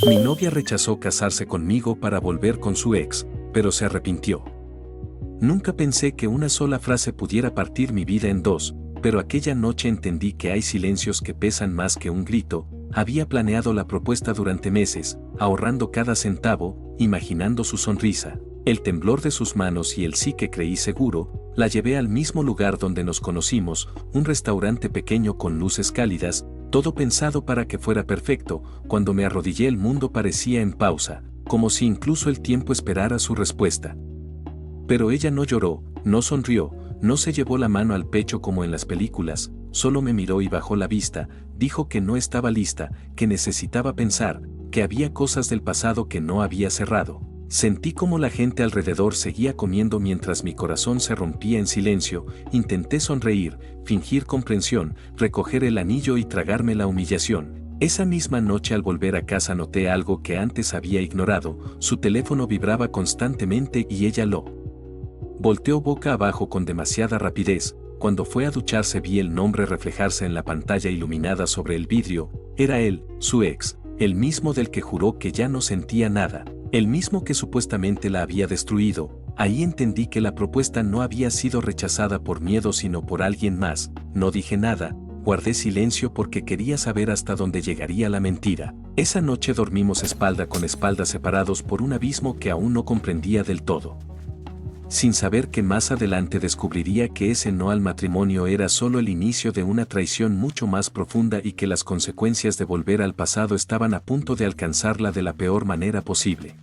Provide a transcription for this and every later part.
Mi novia rechazó casarse conmigo para volver con su ex, pero se arrepintió. Nunca pensé que una sola frase pudiera partir mi vida en dos, pero aquella noche entendí que hay silencios que pesan más que un grito. Había planeado la propuesta durante meses, ahorrando cada centavo, imaginando su sonrisa, el temblor de sus manos y el sí que creí seguro. La llevé al mismo lugar donde nos conocimos, un restaurante pequeño con luces cálidas, todo pensado para que fuera perfecto. Cuando me arrodillé el mundo parecía en pausa, como si incluso el tiempo esperara su respuesta. Pero ella no lloró, no sonrió, no se llevó la mano al pecho como en las películas, solo me miró y bajó la vista. Dijo que no estaba lista, que necesitaba pensar, que había cosas del pasado que no había cerrado. Sentí como la gente alrededor seguía comiendo mientras mi corazón se rompía en silencio. Intenté sonreír, fingir comprensión, recoger el anillo y tragarme la humillación. Esa misma noche al volver a casa noté algo que antes había ignorado. Su teléfono vibraba constantemente y ella lo volteó boca abajo con demasiada rapidez. Cuando fue a ducharse vi el nombre reflejarse en la pantalla iluminada sobre el vidrio. Era él, su ex, el mismo del que juró que ya no sentía nada, el mismo que supuestamente la había destruido. Ahí entendí que la propuesta no había sido rechazada por miedo sino por alguien más. No dije nada, guardé silencio porque quería saber hasta dónde llegaría la mentira. Esa noche dormimos espalda con espalda separados por un abismo que aún no comprendía del todo, sin saber que más adelante descubriría que ese no al matrimonio era solo el inicio de una traición mucho más profunda y que las consecuencias de volver al pasado estaban a punto de alcanzarla de la peor manera posible.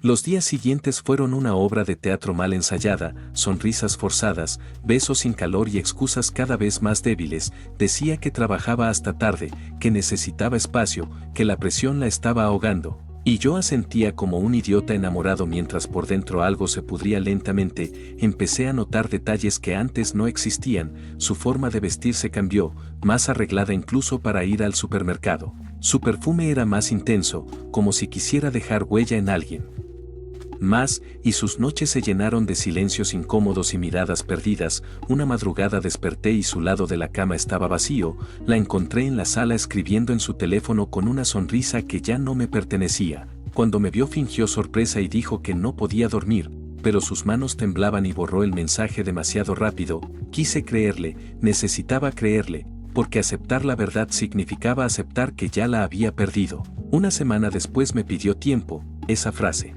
Los días siguientes fueron una obra de teatro mal ensayada, sonrisas forzadas, besos sin calor y excusas cada vez más débiles. Decía que trabajaba hasta tarde, que necesitaba espacio, que la presión la estaba ahogando. Y yo asentía como un idiota enamorado mientras por dentro algo se pudría lentamente. Empecé a notar detalles que antes no existían. Su forma de vestirse cambió, más arreglada incluso para ir al supermercado. Su perfume era más intenso, como si quisiera dejar huella en alguien más, y sus noches se llenaron de silencios incómodos y miradas perdidas. Una madrugada desperté y su lado de la cama estaba vacío. La encontré en la sala escribiendo en su teléfono con una sonrisa que ya no me pertenecía. Cuando me vio fingió sorpresa y dijo que no podía dormir, pero sus manos temblaban y borró el mensaje demasiado rápido. Quise creerle, necesitaba creerle, porque aceptar la verdad significaba aceptar que ya la había perdido. Una semana después me pidió tiempo. Esa frase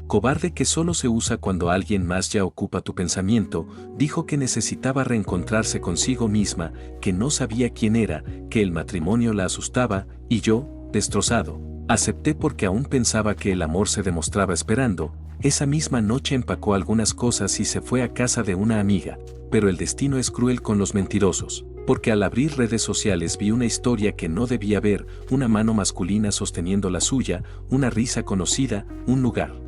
cobarde que solo se usa cuando alguien más ya ocupa tu pensamiento. Dijo que necesitaba reencontrarse consigo misma, que no sabía quién era, que el matrimonio la asustaba, y yo, destrozado, acepté porque aún pensaba que el amor se demostraba esperando. Esa misma noche empacó algunas cosas y se fue a casa de una amiga, pero el destino es cruel con los mentirosos, porque al abrir redes sociales vi una historia que no debía ver, una mano masculina sosteniendo la suya, una risa conocida, un lugar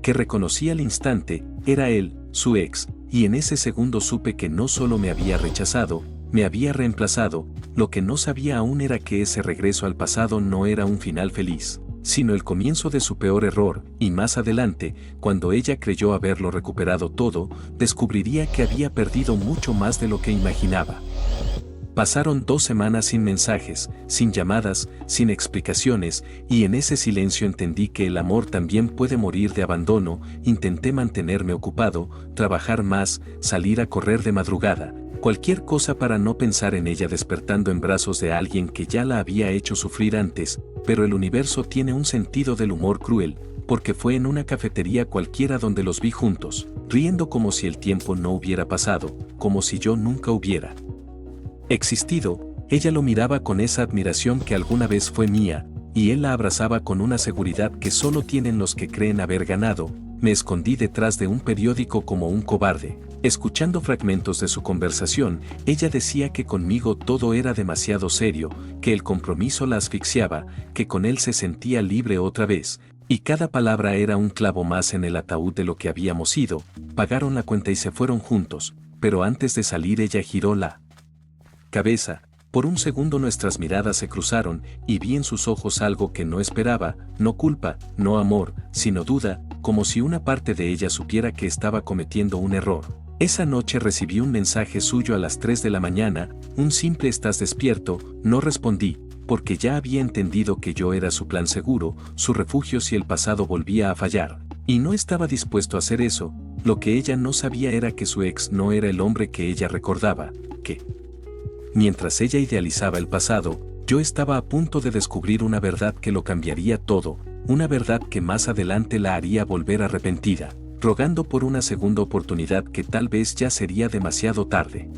que reconocí al instante. Era él, su ex, y en ese segundo supe que no solo me había rechazado, me había reemplazado. Lo que no sabía aún era que ese regreso al pasado no era un final feliz, sino el comienzo de su peor error, y más adelante, cuando ella creyó haberlo recuperado todo, descubriría que había perdido mucho más de lo que imaginaba. Pasaron 2 semanas sin mensajes, sin llamadas, sin explicaciones, y en ese silencio entendí que el amor también puede morir de abandono. Intenté mantenerme ocupado, trabajar más, salir a correr de madrugada, cualquier cosa para no pensar en ella despertando en brazos de alguien que ya la había hecho sufrir antes. Pero el universo tiene un sentido del humor cruel, porque fue en una cafetería cualquiera donde los vi juntos, riendo como si el tiempo no hubiera pasado, como si yo nunca hubiera existido. Ella lo miraba con esa admiración que alguna vez fue mía, y él la abrazaba con una seguridad que solo tienen los que creen haber ganado. Me escondí detrás de un periódico como un cobarde, escuchando fragmentos de su conversación. Ella decía que conmigo todo era demasiado serio, que el compromiso la asfixiaba, que con él se sentía libre otra vez, y cada palabra era un clavo más en el ataúd de lo que habíamos sido. Pagaron la cuenta y se fueron juntos, pero antes de salir ella giró la cabeza. Por un segundo nuestras miradas se cruzaron y vi en sus ojos algo que no esperaba, no culpa, no amor, sino duda, como si una parte de ella supiera que estaba cometiendo un error. Esa noche recibí un mensaje suyo a las 3 de la mañana, un simple "¿estás despierto?". No respondí, porque ya había entendido que yo era su plan seguro, su refugio si el pasado volvía a fallar, y no estaba dispuesto a hacer eso. Lo que ella no sabía era que su ex no era el hombre que ella recordaba, que mientras ella idealizaba el pasado, yo estaba a punto de descubrir una verdad que lo cambiaría todo, una verdad que más adelante la haría volver arrepentida, rogando por una segunda oportunidad que tal vez ya sería demasiado tarde.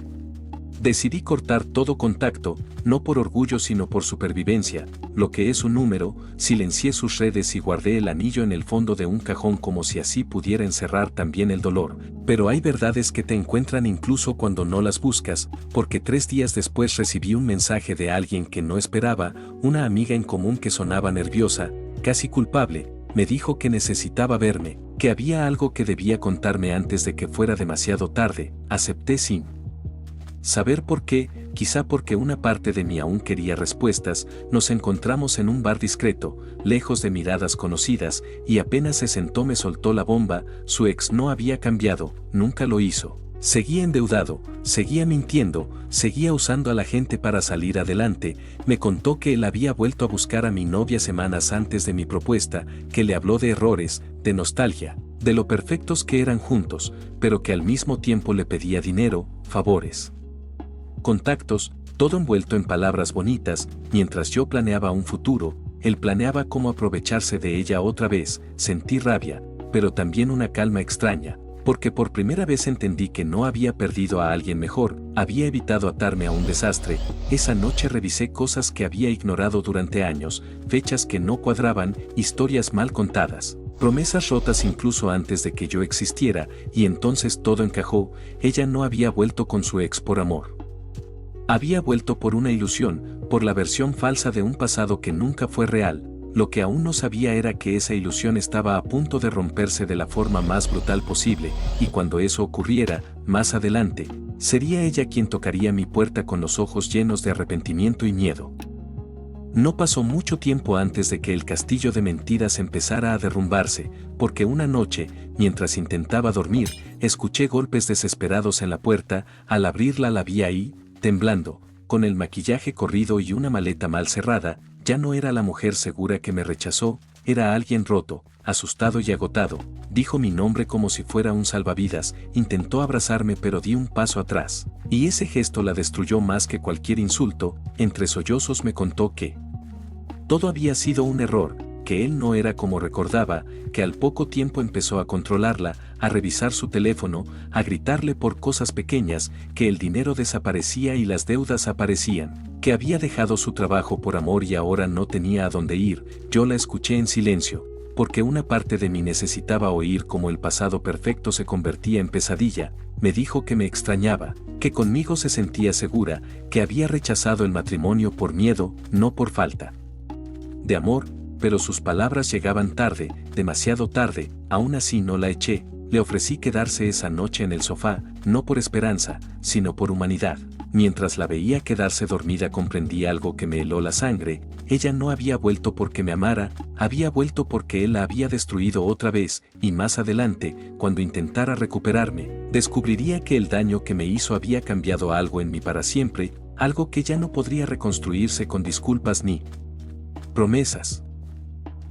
Decidí cortar todo contacto, no por orgullo sino por supervivencia, lo que es un número, silencié sus redes y guardé el anillo en el fondo de un cajón como si así pudiera encerrar también el dolor, pero hay verdades que te encuentran incluso cuando no las buscas, porque 3 días después recibí un mensaje de alguien que no esperaba, una amiga en común que sonaba nerviosa, casi culpable, me dijo que necesitaba verme, que había algo que debía contarme antes de que fuera demasiado tarde. Acepté sin saber por qué, quizá porque una parte de mí aún quería respuestas. Nos encontramos en un bar discreto, lejos de miradas conocidas, y apenas se sentó me soltó la bomba. Su ex no había cambiado, nunca lo hizo. Seguía endeudado, seguía mintiendo, seguía usando a la gente para salir adelante. Me contó que él había vuelto a buscar a mi novia semanas antes de mi propuesta, que le habló de errores, de nostalgia, de lo perfectos que eran juntos, pero que al mismo tiempo le pedía dinero, favores, contactos, todo envuelto en palabras bonitas. Mientras yo planeaba un futuro, él planeaba cómo aprovecharse de ella otra vez. Sentí rabia, pero también una calma extraña, porque por primera vez entendí que no había perdido a alguien mejor, había evitado atarme a un desastre. Esa noche revisé cosas que había ignorado durante años, fechas que no cuadraban, historias mal contadas, promesas rotas incluso antes de que yo existiera, y entonces todo encajó. Ella no había vuelto con su ex por amor. Había vuelto por una ilusión, por la versión falsa de un pasado que nunca fue real. Lo que aún no sabía era que esa ilusión estaba a punto de romperse de la forma más brutal posible, y cuando eso ocurriera, más adelante, sería ella quien tocaría mi puerta con los ojos llenos de arrepentimiento y miedo. No pasó mucho tiempo antes de que el castillo de mentiras empezara a derrumbarse, porque una noche, mientras intentaba dormir, escuché golpes desesperados en la puerta. Al abrirla la vi ahí, temblando, con el maquillaje corrido y una maleta mal cerrada. Ya no era la mujer segura que me rechazó, era alguien roto, asustado y agotado. Dijo mi nombre como si fuera un salvavidas, intentó abrazarme pero di un paso atrás, y ese gesto la destruyó más que cualquier insulto. Entre sollozos me contó que todo había sido un error, que él no era como recordaba, que al poco tiempo empezó a controlarla, a revisar su teléfono, a gritarle por cosas pequeñas, que el dinero desaparecía y las deudas aparecían, que había dejado su trabajo por amor y ahora no tenía a dónde ir. Yo la escuché en silencio, porque una parte de mí necesitaba oír cómo el pasado perfecto se convertía en pesadilla. Me dijo que me extrañaba, que conmigo se sentía segura, que había rechazado el matrimonio por miedo, no por falta de amor, pero sus palabras llegaban tarde, demasiado tarde. Aún así no la eché, le ofrecí quedarse esa noche en el sofá, no por esperanza, sino por humanidad. Mientras la veía quedarse dormida comprendí algo que me heló la sangre. Ella no había vuelto porque me amara, había vuelto porque él la había destruido otra vez, y más adelante, cuando intentara recuperarme, descubriría que el daño que me hizo había cambiado algo en mí para siempre, algo que ya no podría reconstruirse con disculpas ni promesas.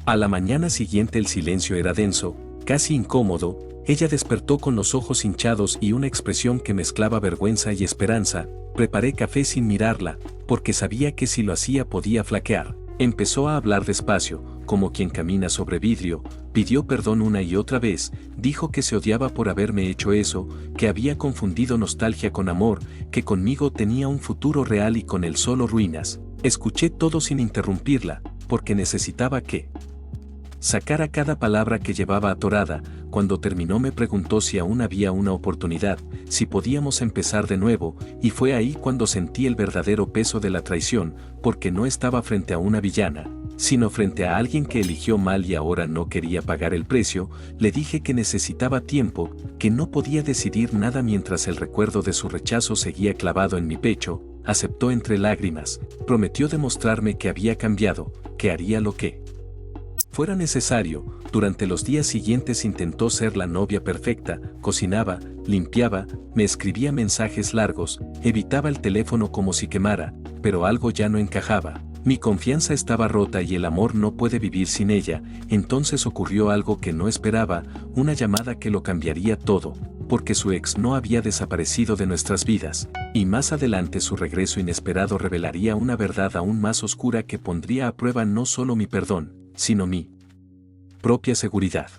A la mañana siguiente el silencio era denso, casi incómodo. Ella despertó con los ojos hinchados y una expresión que mezclaba vergüenza y esperanza. Preparé café sin mirarla, porque sabía que si lo hacía podía flaquear. Empezó a hablar despacio, como quien camina sobre vidrio. Pidió perdón una y otra vez, dijo que se odiaba por haberme hecho eso, que había confundido nostalgia con amor, que conmigo tenía un futuro real y con él solo ruinas. Escuché todo sin interrumpirla, porque necesitaba que sacara cada palabra que llevaba atorada. Cuando terminó me preguntó si aún había una oportunidad, si podíamos empezar de nuevo, y fue ahí cuando sentí el verdadero peso de la traición, porque no estaba frente a una villana, sino frente a alguien que eligió mal y ahora no quería pagar el precio. Le dije que necesitaba tiempo, que no podía decidir nada mientras el recuerdo de su rechazo seguía clavado en mi pecho. Aceptó entre lágrimas, prometió demostrarme que había cambiado, que haría lo que fuera necesario. Durante los días siguientes intentó ser la novia perfecta, cocinaba, limpiaba, me escribía mensajes largos, evitaba el teléfono como si quemara, pero algo ya no encajaba. Mi confianza estaba rota y el amor no puede vivir sin ella. Entonces ocurrió algo que no esperaba, una llamada que lo cambiaría todo, porque su ex no había desaparecido de nuestras vidas, y más adelante su regreso inesperado revelaría una verdad aún más oscura que pondría a prueba no solo mi perdón, sino mi propia seguridad.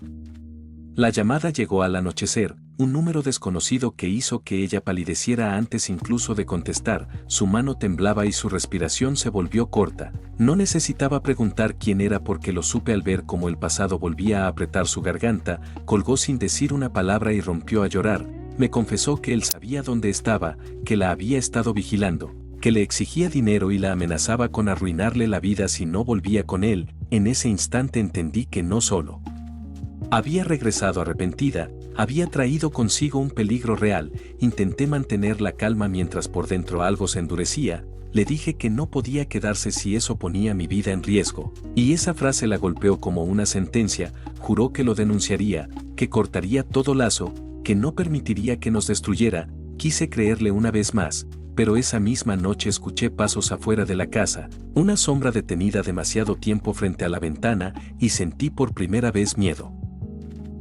La llamada llegó al anochecer, un número desconocido que hizo que ella palideciera antes incluso de contestar, su mano temblaba y su respiración se volvió corta. No necesitaba preguntar quién era porque lo supe al ver cómo el pasado volvía a apretar su garganta, colgó sin decir una palabra y rompió a llorar. Me confesó que él sabía dónde estaba, que la había estado vigilando, que le exigía dinero y la amenazaba con arruinarle la vida si no volvía con él. En ese instante entendí que no solo había regresado arrepentida, había traído consigo un peligro real. Intenté mantener la calma mientras por dentro algo se endurecía. Le dije que no podía quedarse si eso ponía mi vida en riesgo, y esa frase la golpeó como una sentencia. Juró que lo denunciaría, que cortaría todo lazo, que no permitiría que nos destruyera. Quise creerle una vez más, pero esa misma noche escuché pasos afuera de la casa, una sombra detenida demasiado tiempo frente a la ventana, y sentí por primera vez miedo.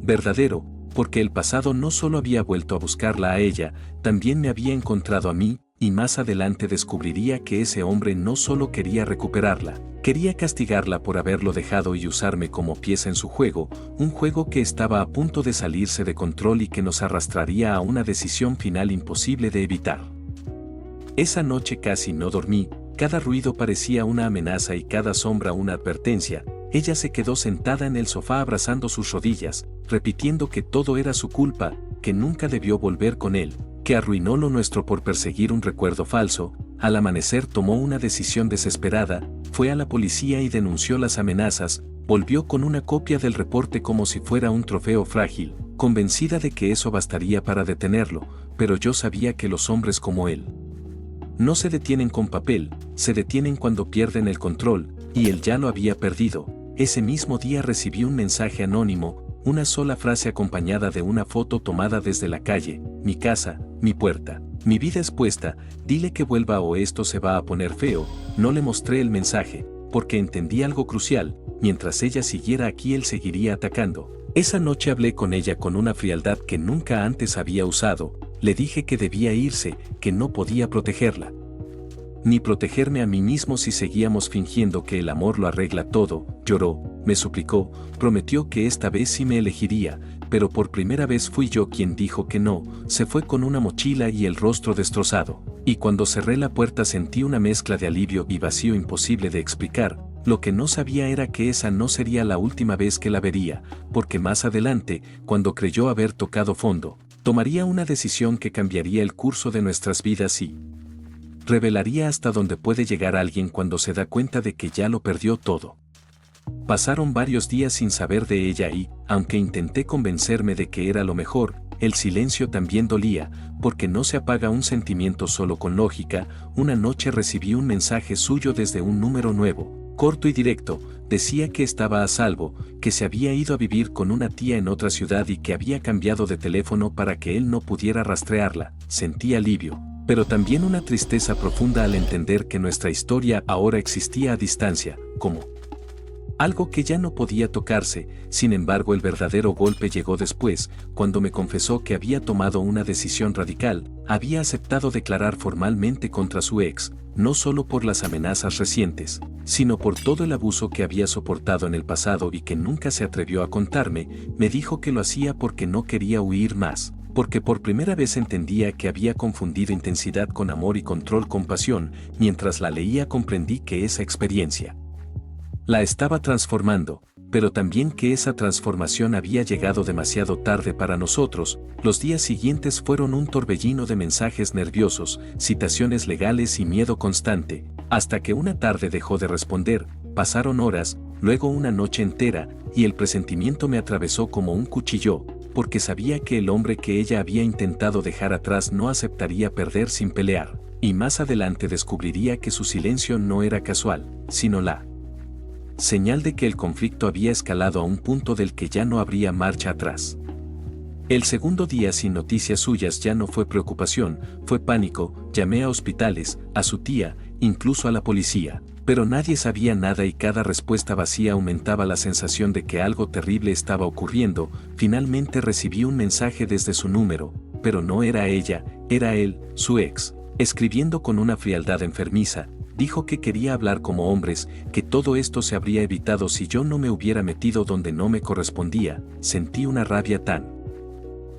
Verdadero, porque el pasado no solo había vuelto a buscarla a ella, también me había encontrado a mí, y más adelante descubriría que ese hombre no solo quería recuperarla, quería castigarla por haberlo dejado y usarme como pieza en su juego, un juego que estaba a punto de salirse de control y que nos arrastraría a una decisión final imposible de evitar. Esa noche casi no dormí, cada ruido parecía una amenaza y cada sombra una advertencia. Ella se quedó sentada en el sofá abrazando sus rodillas, repitiendo que todo era su culpa, que nunca debió volver con él, que arruinó lo nuestro por perseguir un recuerdo falso. Al amanecer tomó una decisión desesperada, fue a la policía y denunció las amenazas, volvió con una copia del reporte como si fuera un trofeo frágil, convencida de que eso bastaría para detenerlo, pero yo sabía que los hombres como él no se detienen con papel, se detienen cuando pierden el control, y él ya lo había perdido. Ese mismo día recibí un mensaje anónimo, una sola frase acompañada de una foto tomada desde la calle: mi casa, mi puerta, mi vida expuesta, dile que vuelva o esto se va a poner feo. No le mostré el mensaje, porque entendí algo crucial: mientras ella siguiera aquí él seguiría atacando. Esa noche hablé con ella con una frialdad que nunca antes había usado. Le dije que debía irse, que no podía protegerla, ni protegerme a mí mismo si seguíamos fingiendo que el amor lo arregla todo. Lloró, me suplicó, prometió que esta vez sí me elegiría, pero por primera vez fui yo quien dijo que no. Se fue con una mochila y el rostro destrozado, y cuando cerré la puerta sentí una mezcla de alivio y vacío imposible de explicar. Lo que no sabía era que esa no sería la última vez que la vería, porque más adelante, cuando creyó haber tocado fondo, tomaría una decisión que cambiaría el curso de nuestras vidas y revelaría hasta dónde puede llegar alguien cuando se da cuenta de que ya lo perdió todo. Pasaron varios días sin saber de ella y, aunque intenté convencerme de que era lo mejor, el silencio también dolía, porque no se apaga un sentimiento solo con lógica. Una noche recibí un mensaje suyo desde un número nuevo, corto y directo. Decía que estaba a salvo, que se había ido a vivir con una tía en otra ciudad y que había cambiado de teléfono para que él no pudiera rastrearla. Sentí alivio, pero también una tristeza profunda al entender que nuestra historia ahora existía a distancia, como algo que ya no podía tocarse. Sin embargo, el verdadero golpe llegó después, cuando me confesó que había tomado una decisión radical, había aceptado declarar formalmente contra su ex, no solo por las amenazas recientes, sino por todo el abuso que había soportado en el pasado y que nunca se atrevió a contarme. Me dijo que lo hacía porque no quería huir más, porque por primera vez entendía que había confundido intensidad con amor y control con pasión. Mientras la leía comprendí que esa experiencia la estaba transformando, pero también que esa transformación había llegado demasiado tarde para nosotros. Los días siguientes fueron un torbellino de mensajes nerviosos, citaciones legales y miedo constante, hasta que una tarde dejó de responder. Pasaron horas, luego una noche entera, y el presentimiento me atravesó como un cuchillo, porque sabía que el hombre que ella había intentado dejar atrás no aceptaría perder sin pelear, y más adelante descubriría que su silencio no era casual, sino la señal de que el conflicto había escalado a un punto del que ya no habría marcha atrás. El segundo día sin noticias suyas ya no fue preocupación, fue pánico. Llamé a hospitales, a su tía, incluso a la policía, pero nadie sabía nada y cada respuesta vacía aumentaba la sensación de que algo terrible estaba ocurriendo. Finalmente recibí un mensaje desde su número, pero no era ella, era él, su ex, escribiendo con una frialdad enfermiza. Dijo que quería hablar como hombres, que todo esto se habría evitado si yo no me hubiera metido donde no me correspondía. Sentí una rabia tan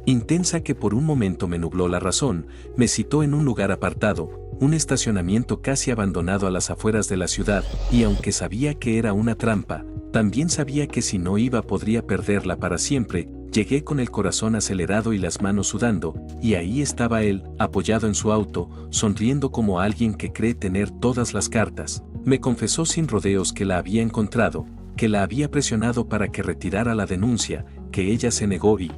intensa que por un momento me nubló la razón. Me citó en un lugar apartado, un estacionamiento casi abandonado a las afueras de la ciudad, y aunque sabía que era una trampa, también sabía que si no iba podría perderla para siempre. Llegué con el corazón acelerado y las manos sudando, y ahí estaba él, apoyado en su auto, sonriendo como alguien que cree tener todas las cartas. Me confesó sin rodeos que la había encontrado, que la había presionado para que retirara la denuncia, que ella se negó y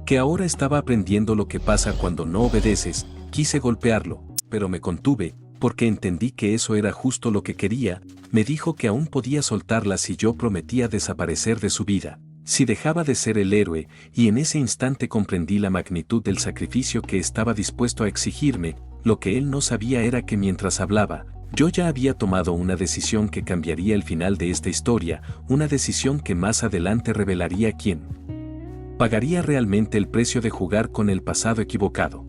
que ahora estaba aprendiendo lo que pasa cuando no obedeces. Quise golpearlo, pero me contuve, porque entendí que eso era justo lo que quería. Me dijo que aún podía soltarla si yo prometía desaparecer de su vida, si dejaba de ser el héroe, y en ese instante comprendí la magnitud del sacrificio que estaba dispuesto a exigirme. Lo que él no sabía era que mientras hablaba, yo ya había tomado una decisión que cambiaría el final de esta historia, una decisión que más adelante revelaría quién pagaría realmente el precio de jugar con el pasado equivocado.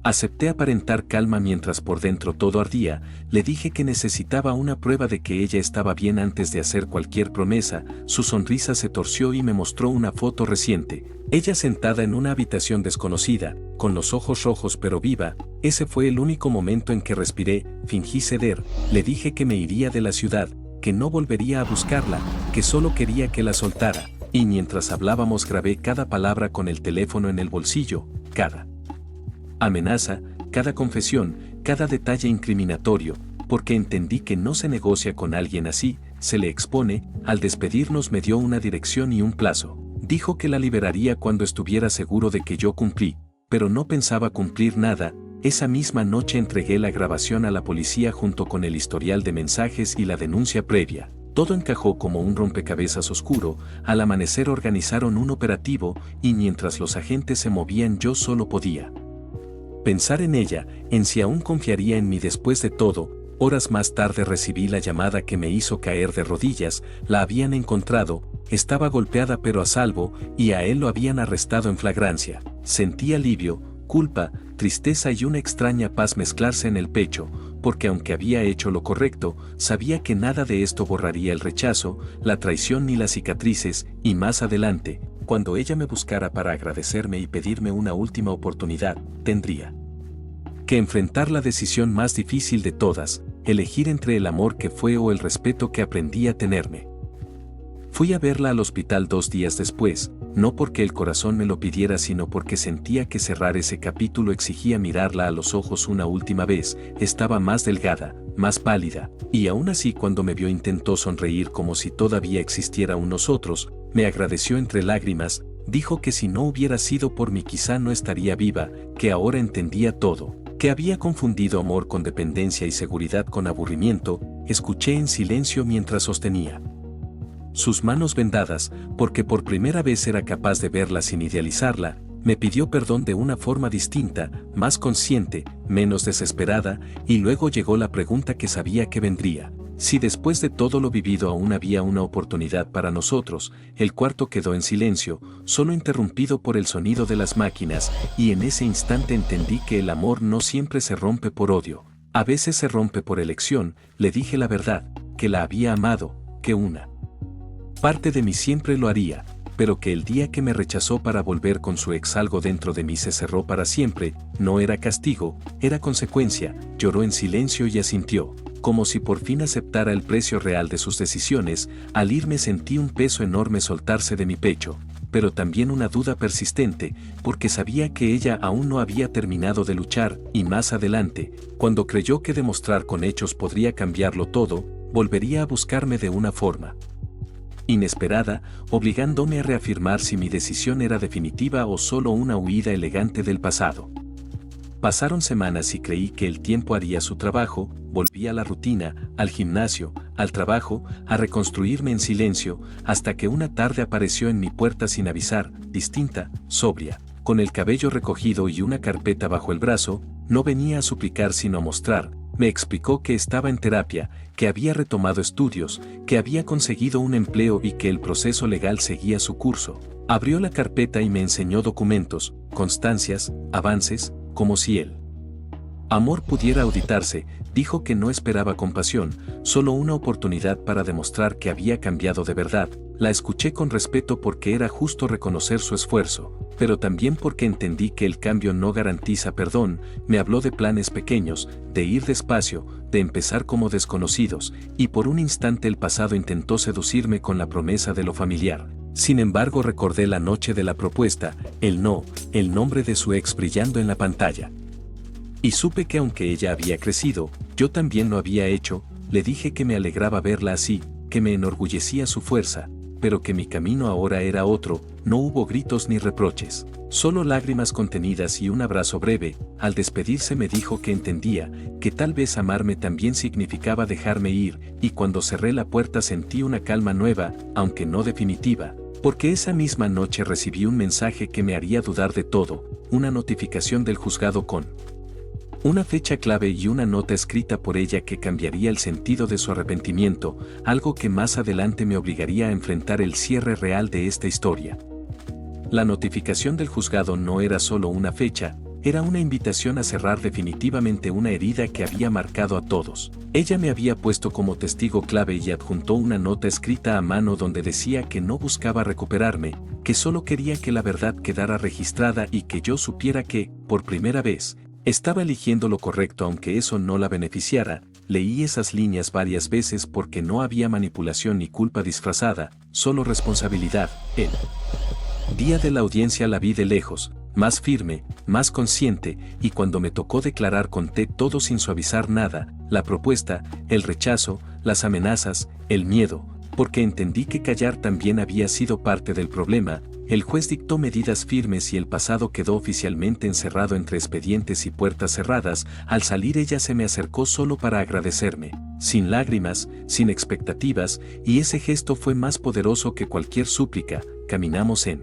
Acepté aparentar calma mientras por dentro todo ardía. Le dije que necesitaba una prueba de que ella estaba bien antes de hacer cualquier promesa. Su sonrisa se torció y me mostró una foto reciente. Ella sentada en una habitación desconocida, con los ojos rojos pero viva. Ese fue el único momento en que respiré. Fingí ceder. Le dije que me iría de la ciudad, que no volvería a buscarla, que solo quería que la soltara. Y mientras hablábamos grabé cada palabra con el teléfono en el bolsillo, cada amenaza, cada confesión, cada detalle incriminatorio, porque entendí que no se negocia con alguien así, se le expone. Al despedirnos me dio una dirección y un plazo. Dijo que la liberaría cuando estuviera seguro de que yo cumplí, pero no pensaba cumplir nada. Esa misma noche entregué la grabación a la policía junto con el historial de mensajes y la denuncia previa. Todo encajó como un rompecabezas oscuro. Al amanecer organizaron un operativo, y mientras los agentes se movían yo solo podía pensar en ella, en si aún confiaría en mí después de todo. Horas más tarde recibí la llamada que me hizo caer de rodillas. La habían encontrado, estaba golpeada pero a salvo, y a él lo habían arrestado en flagrancia. Sentí alivio, culpa, tristeza y una extraña paz mezclarse en el pecho, porque aunque había hecho lo correcto, sabía que nada de esto borraría el rechazo, la traición ni las cicatrices. Y más adelante, cuando ella me buscara para agradecerme y pedirme una última oportunidad, tendría que enfrentar la decisión más difícil de todas, elegir entre el amor que fue o el respeto que aprendí a tenerme. Fui a verla al hospital 2 días después, no porque el corazón me lo pidiera, sino porque sentía que cerrar ese capítulo exigía mirarla a los ojos una última vez. Estaba más delgada, más pálida, y aún así cuando me vio intentó sonreír como si todavía existiera un nosotros. Me agradeció entre lágrimas, dijo que si no hubiera sido por mí quizá no estaría viva, que ahora entendía todo, que había confundido amor con dependencia y seguridad con aburrimiento. Escuché en silencio mientras sostenía sus manos vendadas, porque por primera vez era capaz de verla sin idealizarla. Me pidió perdón de una forma distinta, más consciente, menos desesperada, y luego llegó la pregunta que sabía que vendría: si después de todo lo vivido aún había una oportunidad para nosotros. El cuarto quedó en silencio, solo interrumpido por el sonido de las máquinas, y en ese instante entendí que el amor no siempre se rompe por odio, a veces se rompe por elección. Le dije la verdad, que la había amado, que una parte de mí siempre lo haría, pero que el día que me rechazó para volver con su ex algo dentro de mí se cerró para siempre. No era castigo, era consecuencia. Lloró en silencio y asintió, como si por fin aceptara el precio real de sus decisiones. Al irme sentí un peso enorme soltarse de mi pecho, pero también una duda persistente, porque sabía que ella aún no había terminado de luchar, y más adelante, cuando creyó que demostrar con hechos podría cambiarlo todo, volvería a buscarme de una forma inesperada, obligándome a reafirmar si mi decisión era definitiva o solo una huida elegante del pasado. Pasaron semanas y creí que el tiempo haría su trabajo, volví a la rutina, al gimnasio, al trabajo, a reconstruirme en silencio, hasta que una tarde apareció en mi puerta sin avisar, distinta, sobria, con el cabello recogido y una carpeta bajo el brazo. No venía a suplicar sino a mostrar. Me explicó que estaba en terapia, que había retomado estudios, que había conseguido un empleo y que el proceso legal seguía su curso. Abrió la carpeta y me enseñó documentos, constancias, avances, como si el amor pudiera auditarse. Dijo que no esperaba compasión, solo una oportunidad para demostrar que había cambiado de verdad. La escuché con respeto porque era justo reconocer su esfuerzo, pero también porque entendí que el cambio no garantiza perdón. Me habló de planes pequeños, de ir despacio, de empezar como desconocidos, y por un instante el pasado intentó seducirme con la promesa de lo familiar. Sin embargo, recordé la noche de la propuesta, el nombre de su ex brillando en la pantalla. Y supe que aunque ella había crecido, yo también lo había hecho. Le dije que me alegraba verla así, que me enorgullecía su fuerza, pero que mi camino ahora era otro. No hubo gritos ni reproches, solo lágrimas contenidas y un abrazo breve. Al despedirse me dijo que entendía, que tal vez amarme también significaba dejarme ir, y cuando cerré la puerta sentí una calma nueva, aunque no definitiva, porque esa misma noche recibí un mensaje que me haría dudar de todo, una notificación del juzgado con una fecha clave y una nota escrita por ella que cambiaría el sentido de su arrepentimiento, algo que más adelante me obligaría a enfrentar el cierre real de esta historia. La notificación del juzgado no era solo una fecha, era una invitación a cerrar definitivamente una herida que había marcado a todos. Ella me había puesto como testigo clave y adjuntó una nota escrita a mano donde decía que no buscaba recuperarme, que solo quería que la verdad quedara registrada y que yo supiera que, por primera vez, estaba eligiendo lo correcto aunque eso no la beneficiara. Leí esas líneas varias veces porque no había manipulación ni culpa disfrazada, solo responsabilidad. El día de la audiencia la vi de lejos, más firme, más consciente, y cuando me tocó declarar conté todo sin suavizar nada, la propuesta, el rechazo, las amenazas, el miedo, porque entendí que callar también había sido parte del problema. El juez dictó medidas firmes y el pasado quedó oficialmente encerrado entre expedientes y puertas cerradas. Al salir ella se me acercó solo para agradecerme, sin lágrimas, sin expectativas, y ese gesto fue más poderoso que cualquier súplica. Caminamos en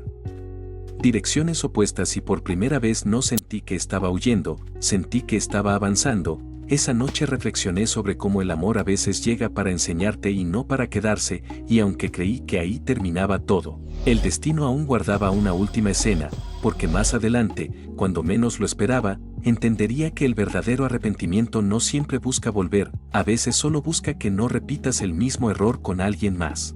direcciones opuestas y por primera vez no sentí que estaba huyendo, sentí que estaba avanzando. Esa noche reflexioné sobre cómo el amor a veces llega para enseñarte y no para quedarse, y aunque creí que ahí terminaba todo, el destino aún guardaba una última escena, porque más adelante, cuando menos lo esperaba, entendería que el verdadero arrepentimiento no siempre busca volver, a veces solo busca que no repitas el mismo error con alguien más.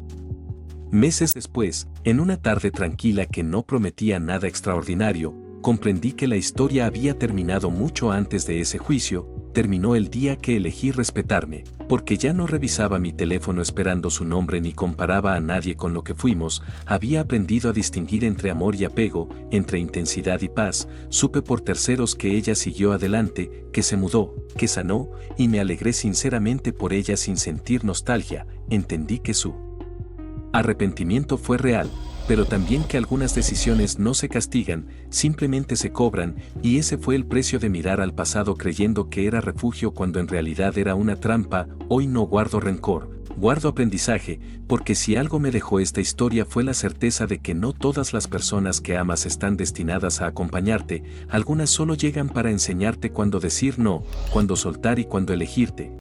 Meses después, en una tarde tranquila que no prometía nada extraordinario, comprendí que la historia había terminado mucho antes de ese juicio. Terminó el día que elegí respetarme, porque ya no revisaba mi teléfono esperando su nombre ni comparaba a nadie con lo que fuimos. Había aprendido a distinguir entre amor y apego, entre intensidad y paz. Supe por terceros que ella siguió adelante, que se mudó, que sanó, y me alegré sinceramente por ella sin sentir nostalgia. Entendí que su arrepentimiento fue real, pero también que algunas decisiones no se castigan, simplemente se cobran, y ese fue el precio de mirar al pasado creyendo que era refugio cuando en realidad era una trampa. Hoy no guardo rencor, guardo aprendizaje, porque si algo me dejó esta historia fue la certeza de que no todas las personas que amas están destinadas a acompañarte. Algunas solo llegan para enseñarte cuándo decir no, cuándo soltar y cuándo elegirte.